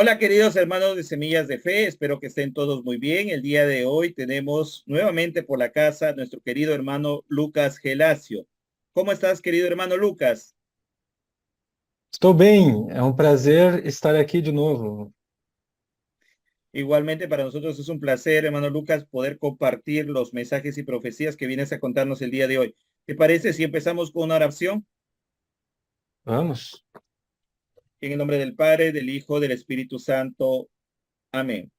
Hola queridos hermanos de Semillas de Fe, espero que estén todos muy bien. El día de hoy tenemos nuevamente por la casa a nuestro querido hermano Lucas Gelacio. ¿Cómo estás, querido hermano Lucas? Estou bem, é um prazer estar aqui de novo. Igualmente para nosotros es un placer, hermano Lucas, poder compartir los mensajes y profecías que vienes a contarnos el día de hoy. ¿Te parece si empezamos con una oración? Vamos? En el nombre del Padre, del Hijo, del Espíritu Santo. Amén.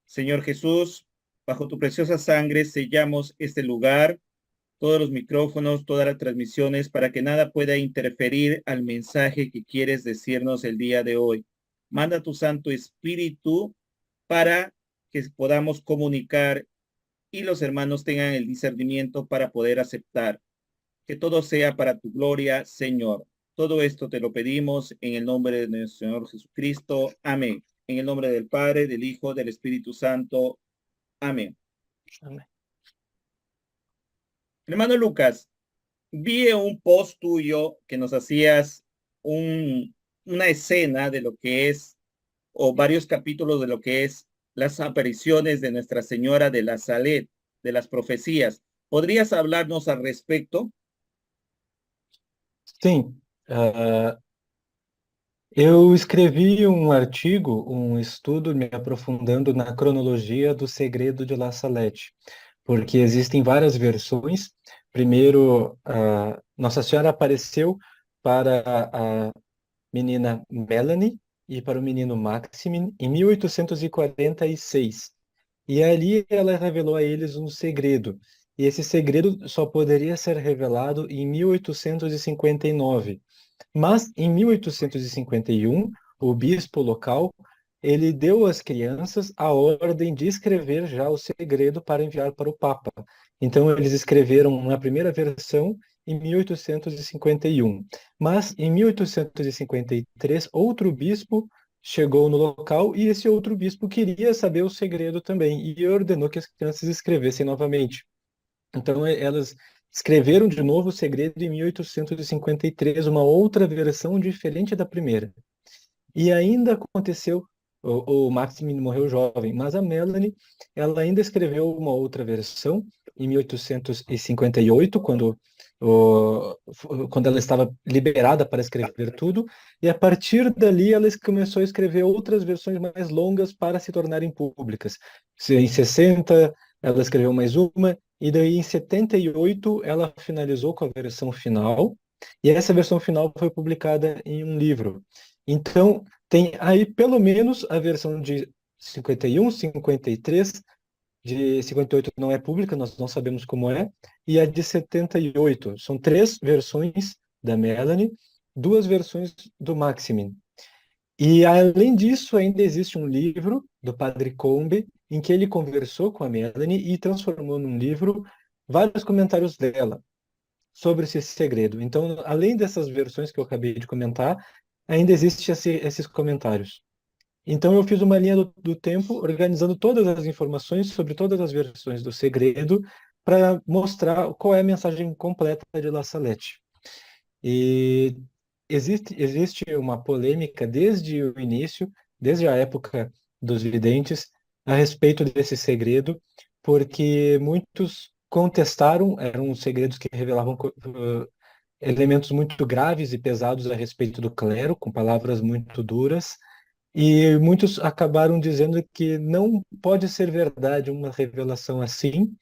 Señor Jesús, bajo tu preciosa sangre sellamos este lugar, todos los micrófonos, todas las transmisiones, para que nada pueda interferir al mensaje que quieres decirnos el día de hoy. Manda tu Santo Espíritu para que podamos comunicar y los hermanos tengan el discernimiento para poder aceptar. Que todo sea para tu gloria, Señor. Todo esto te lo pedimos en el nombre de nuestro Señor Jesucristo. Amén. En el nombre del Padre, del Hijo, del Espíritu Santo. Amén. Amém. Hermano Lucas, vi un post tuyo que nos hacías una escena de lo que es, o varios capítulos de lo que es las apariciones de Nuestra Señora de la Salette, de las profecías. ¿Podrías hablarnos al respecto? Sim, eu escrevi um artigo, um estudo me aprofundando na cronologia do segredo de La Salette, porque existem várias versões. Primeiro, Nossa Senhora apareceu para a menina Melanie e para o menino Maximin em 1846. E ali ela revelou a eles um segredo. E esse segredo só poderia ser revelado em 1859. Mas em 1851, o bispo local, ele deu às crianças a ordem de escrever já o segredo para enviar para o Papa. Então eles escreveram uma primeira versão em 1851. Mas em 1853, outro bispo chegou no local e esse outro bispo queria saber o segredo também e ordenou que as crianças escrevessem novamente. Então, elas escreveram de novo o segredo em 1853, uma outra versão diferente da primeira. E ainda aconteceu, o Maximin morreu jovem, mas a Melanie, ela ainda escreveu uma outra versão em 1858, quando ela estava liberada para escrever tudo, e a partir dali ela começou a escrever outras versões mais longas para se tornarem públicas. Em 60, ela escreveu mais uma, e daí em 78 ela finalizou com a versão final, e essa versão final foi publicada em um livro. Então, tem aí pelo menos a versão de 51, 53, de 58 não é pública, nós não sabemos como é, e a de 78. São três versões da Melanie, duas versões do Maximin. E além disso, ainda existe um livro do Padre Combe, em que ele conversou com a Melanie e transformou num livro vários comentários dela sobre esse segredo. Então, além dessas versões que eu acabei de comentar, ainda existem esses comentários. Então, eu fiz uma linha do tempo, organizando todas as informações sobre todas as versões do segredo, para mostrar qual é a mensagem completa de La Salette. E existe uma polêmica desde o início, desde a época dos videntes, a respeito desse segredo, porque muitos contestaram, eram segredos que revelavam elementos muito graves e pesados a respeito do clero, com palavras muito duras, e muitos acabaram dizendo que não pode ser verdade uma revelação assim,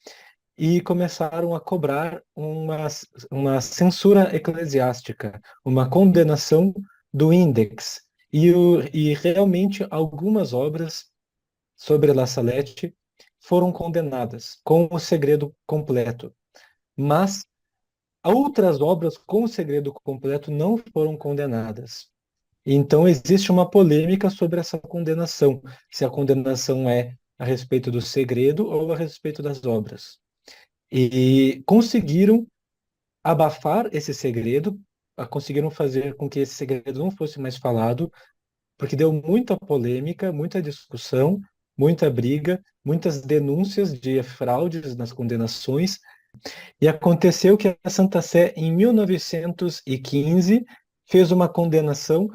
e começaram a cobrar uma censura eclesiástica, uma condenação do índex. E realmente algumas obras sobre La Salette foram condenadas com o segredo completo. Mas outras obras com o segredo completo não foram condenadas. Então, existe uma polêmica sobre essa condenação, se a condenação é a respeito do segredo ou a respeito das obras. E conseguiram abafar esse segredo, conseguiram fazer com que esse segredo não fosse mais falado, porque deu muita polêmica, muita discussão, muita briga, muitas denúncias de fraudes nas condenações, e aconteceu que a Santa Sé, em 1915, fez uma condenação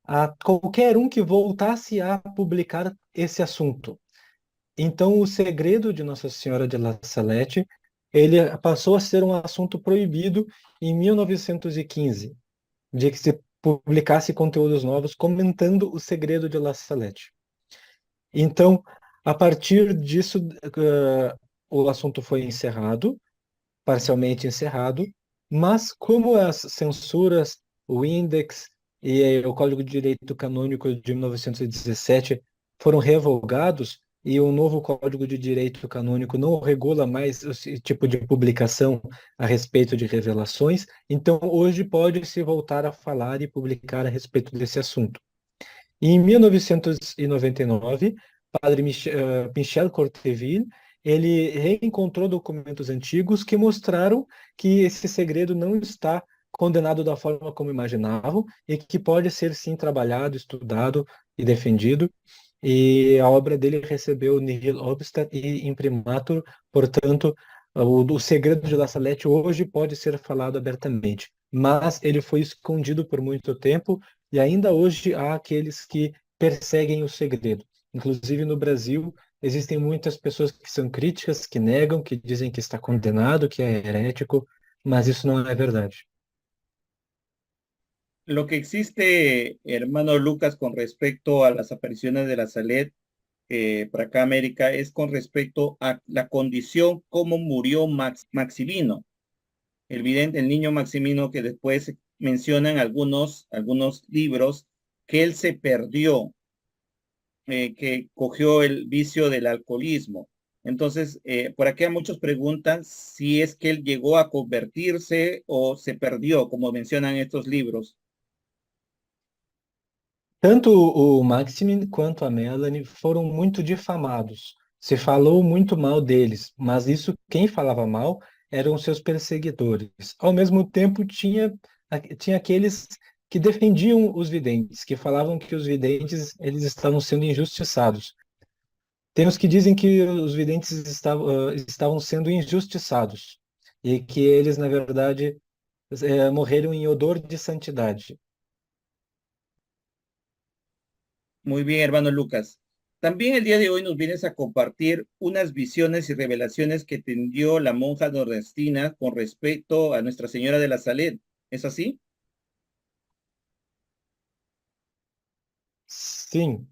a qualquer um que voltasse a publicar esse assunto. Então, o segredo de Nossa Senhora de La Salette, ele passou a ser um assunto proibido em 1915, de que se publicasse conteúdos novos comentando o segredo de La Salette. Então, a partir disso, o assunto foi encerrado, parcialmente encerrado, mas como as censuras, o Index e o Código de Direito Canônico de 1917 foram revogados e o novo Código de Direito Canônico não regula mais esse tipo de publicação a respeito de revelações, então hoje pode-se voltar a falar e publicar a respeito desse assunto. Em 1999, Padre Michel Corteville, ele reencontrou documentos antigos que mostraram que esse segredo não está condenado da forma como imaginavam e que pode ser sim trabalhado, estudado e defendido. E a obra dele recebeu nihil obstat e imprimatur, portanto, o segredo de La Salette hoje pode ser falado abertamente, mas ele foi escondido por muito tempo e ainda hoje há aqueles que perseguem o segredo. Inclusive no Brasil, existem muitas pessoas que são críticas, que negam, que dizem que está condenado, que é herético, mas isso não é verdade. Lo que existe, hermano Lucas, con respecto a las apariciones de la Salet para acá América es con respecto a la condición, cómo murió Maximino, el vidente, el niño Maximino que después mencionan algunos libros que él se perdió, que cogió el vicio del alcoholismo. Entonces, por aquí muchos preguntan si es que él llegó a convertirse o se perdió, como mencionan estos libros. Tanto o Maximin quanto a Melanie foram muito difamados. Se falou muito mal deles, mas isso quem falava mal eram seus perseguidores. Ao mesmo tempo, tinha aqueles que defendiam os videntes, que falavam que os videntes eles estavam sendo injustiçados. Tem os que dizem que os videntes estavam sendo injustiçados e que eles, na verdade, morreram em odor de santidade. Muy bien, hermano Lucas. También el día de hoy nos vienes a compartir unas visiones y revelaciones que te dio la monja nordestina con respecto a Nuestra Señora de la Saled. ¿Es así? Sim,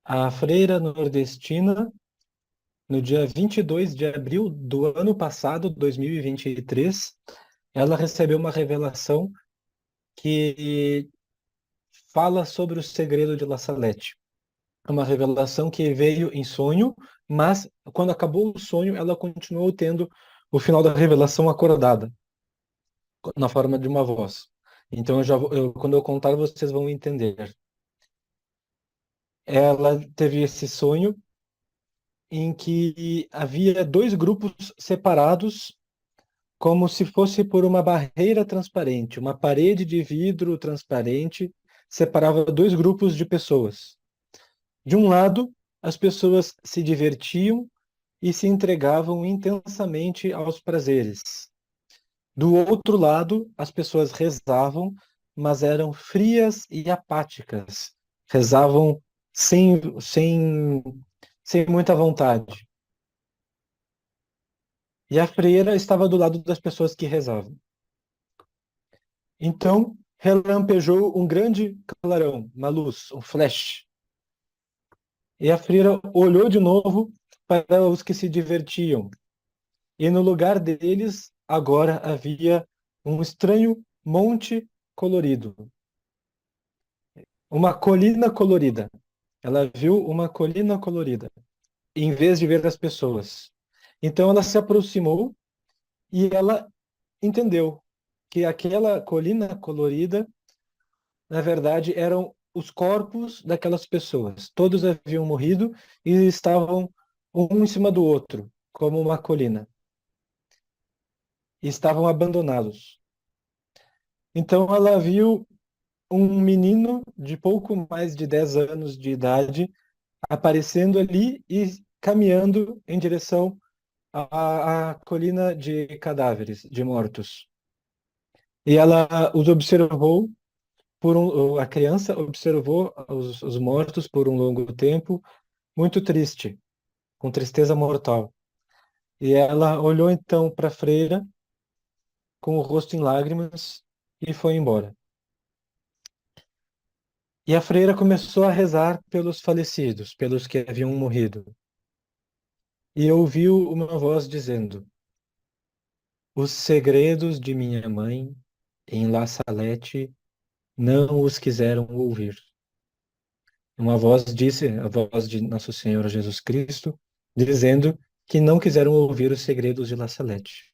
a freira nordestina, no dia 22 de abril do ano passado, 2023, ela recebeu uma revelação que fala sobre o segredo de La Salette. Uma revelação que veio em sonho, mas quando acabou o sonho, ela continuou tendo o final da revelação acordada, na forma de uma voz. Então, quando eu contar, vocês vão entender. Ela teve esse sonho em que havia dois grupos separados, como se fosse por uma barreira transparente, uma parede de vidro transparente separava dois grupos de pessoas. De um lado, as pessoas se divertiam e se entregavam intensamente aos prazeres. Do outro lado, as pessoas rezavam, mas eram frias e apáticas. Rezavam sem, sem, sem muita vontade. E a freira estava do lado das pessoas que rezavam. Então, relampejou um grande clarão, uma luz, um flash. E a freira olhou de novo para os que se divertiam. E no lugar deles, agora havia um estranho monte colorido. Uma colina colorida. Ela viu uma colina colorida, em vez de ver as pessoas. Então ela se aproximou e ela entendeu que aquela colina colorida, na verdade, eram os corpos daquelas pessoas. Todos haviam morrido e estavam um em cima do outro, como uma colina. E estavam abandonados. Então ela viu um menino de pouco mais de 10 anos de idade aparecendo ali e caminhando em direção à colina de cadáveres, de mortos. E ela os observou A criança observou os mortos por um longo tempo, muito triste, com tristeza mortal. E ela olhou então para a freira, com o rosto em lágrimas, e foi embora. E a freira começou a rezar pelos falecidos, pelos que haviam morrido. E ouviu uma voz dizendo: Os segredos de minha mãe em La Salette não os quiseram ouvir. Uma voz disse, a voz de Nosso Senhor Jesus Cristo, dizendo que não quiseram ouvir os segredos de La Salette.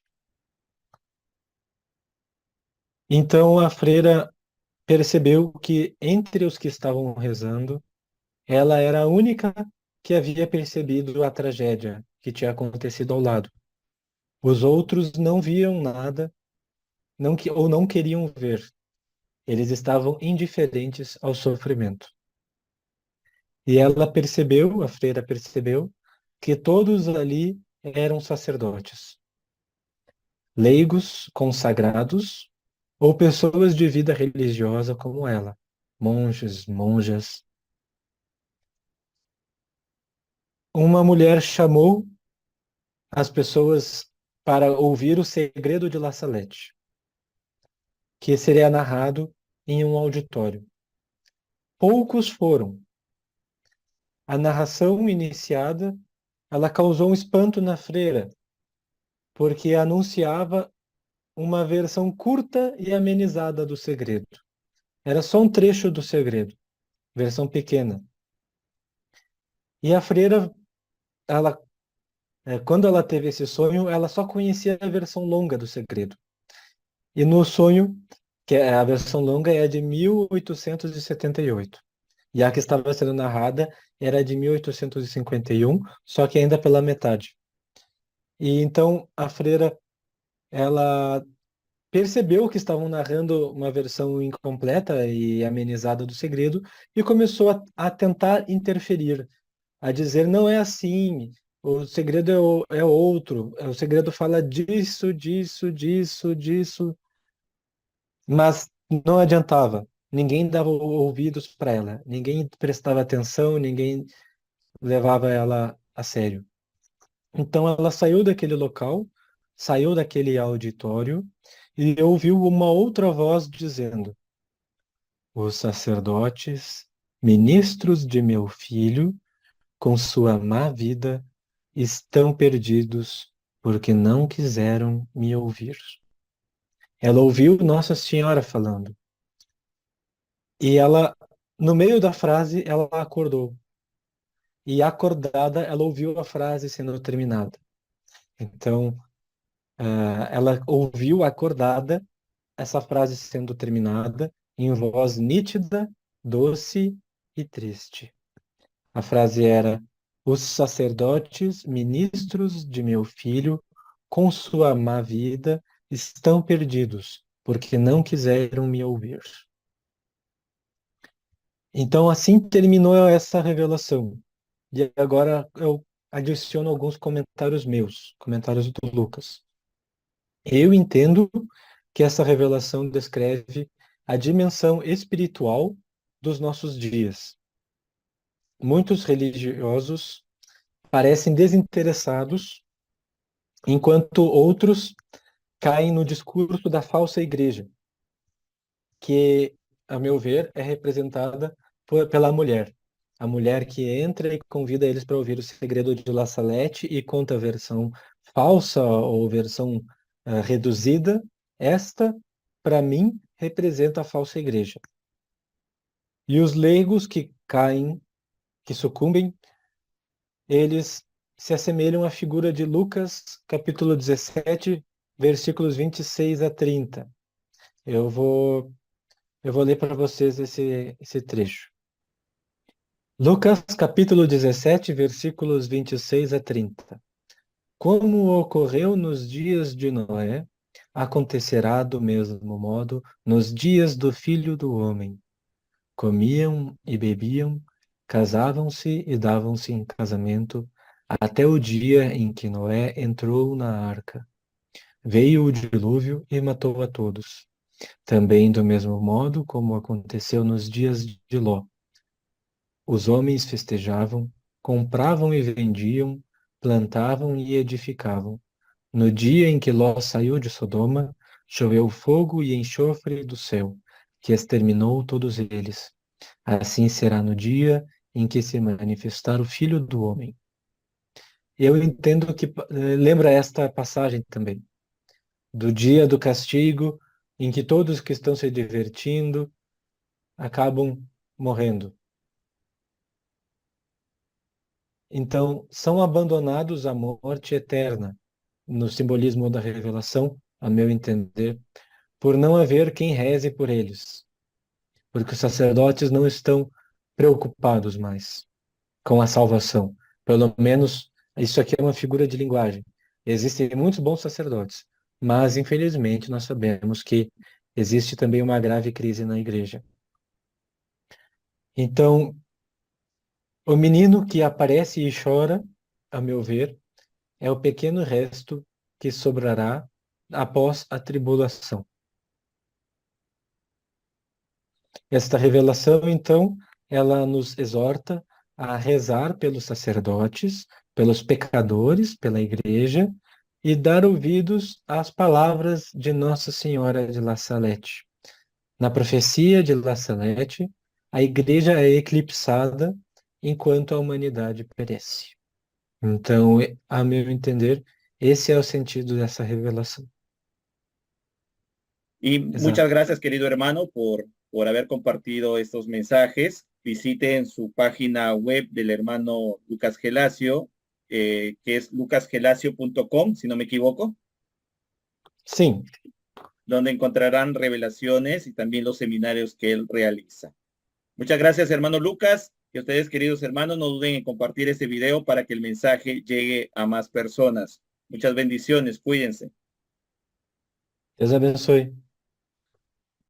Então a freira percebeu que entre os que estavam rezando, ela era a única que havia percebido a tragédia que tinha acontecido ao lado. Os outros não viam nada, ou não queriam ver. Eles estavam indiferentes ao sofrimento. E ela percebeu, a freira percebeu, que todos ali eram sacerdotes, leigos, consagrados, ou pessoas de vida religiosa como ela, monges, monjas. Uma mulher chamou as pessoas para ouvir o segredo de La Salette, que seria narrado em um auditório. Poucos foram. A narração iniciada, ela causou um espanto na freira, porque anunciava uma versão curta e amenizada do segredo. Era só um trecho do segredo, versão pequena. E a freira, ela, quando ela teve esse sonho, ela só conhecia a versão longa do segredo. E no sonho, que a versão longa é de 1878. E a que estava sendo narrada era de 1851, só que ainda pela metade. E então a freira, ela percebeu que estavam narrando uma versão incompleta e amenizada do segredo e começou a tentar interferir, a dizer não é assim, o segredo é outro, o segredo fala disso, disso, disso, disso, mas não adiantava. Ninguém dava ouvidos para ela, ninguém prestava atenção, ninguém levava ela a sério. Então ela saiu daquele local, saiu daquele auditório e ouviu uma outra voz dizendo: Os sacerdotes, ministros de meu filho, com sua má vida, estão perdidos porque não quiseram me ouvir. Ela ouviu Nossa Senhora falando. E ela, no meio da frase, ela acordou. E acordada, ela ouviu a frase sendo terminada. Então, ela ouviu acordada essa frase sendo terminada em voz nítida, doce e triste. A frase era: Os sacerdotes, ministros de meu filho, com sua má vida, estão perdidos, porque não quiseram me ouvir. Então, assim terminou essa revelação. E agora eu adiciono alguns comentários meus, comentários do Lucas. Eu entendo que essa revelação descreve a dimensão espiritual dos nossos dias. Muitos religiosos parecem desinteressados, enquanto outros caem no discurso da falsa igreja, que, a meu ver, é representada pela mulher. A mulher que entra e convida eles para ouvir o segredo de La Salette e conta a versão falsa ou versão reduzida. Esta, para mim, representa a falsa igreja. E os leigos que caem, que sucumbem, eles se assemelham à figura de Lucas, capítulo 17, versículos 26 a 30. Eu vou, eu vou ler para vocês esse trecho. Lucas, capítulo 17, versículos 26 a 30. Como ocorreu nos dias de Noé, acontecerá do mesmo modo nos dias do Filho do Homem. Comiam e bebiam, casavam-se e davam-se em casamento, até o dia em que Noé entrou na arca. Veio o dilúvio e matou a todos. Também do mesmo modo como aconteceu nos dias de Ló. Os homens festejavam, compravam e vendiam, plantavam e edificavam. No dia em que Ló saiu de Sodoma, choveu fogo e enxofre do céu, que exterminou todos eles. Assim será no dia em que se manifestar o Filho do Homem. Eu entendo que lembra esta passagem também, do dia do castigo, em que todos que estão se divertindo acabam morrendo. Então, são abandonados à morte eterna, no simbolismo da revelação, a meu entender, por não haver quem reze por eles, porque os sacerdotes não estão preocupados mais com a salvação. Pelo menos, isso aqui é uma figura de linguagem. Existem muitos bons sacerdotes, mas, infelizmente, nós sabemos que existe também uma grave crise na igreja. Então, o menino que aparece e chora, a meu ver, é o pequeno resto que sobrará após a tribulação. Esta revelação, então, ela nos exorta a rezar pelos sacerdotes, pelos pecadores, pela igreja, e dar ouvidos às palavras de Nossa Senhora de La Salette. Na profecia de La Salette, a igreja é eclipsada enquanto a humanidade perece. Então, a meu entender, esse é o sentido dessa revelação. Y Exato. muchas gracias, querido hermano, por haber compartido estos mensajes. Visiten su página web del hermano Lucas Gelasio, que es lucasgelasio.com, si no me equivoco, Sim, donde encontrarán revelaciones y también los seminarios que él realiza. Muchas gracias, hermano Lucas. Y ustedes, queridos hermanos, no duden en compartir este video para que el mensaje llegue a más personas. Muchas bendiciones. Cuídense. Deus abençoe.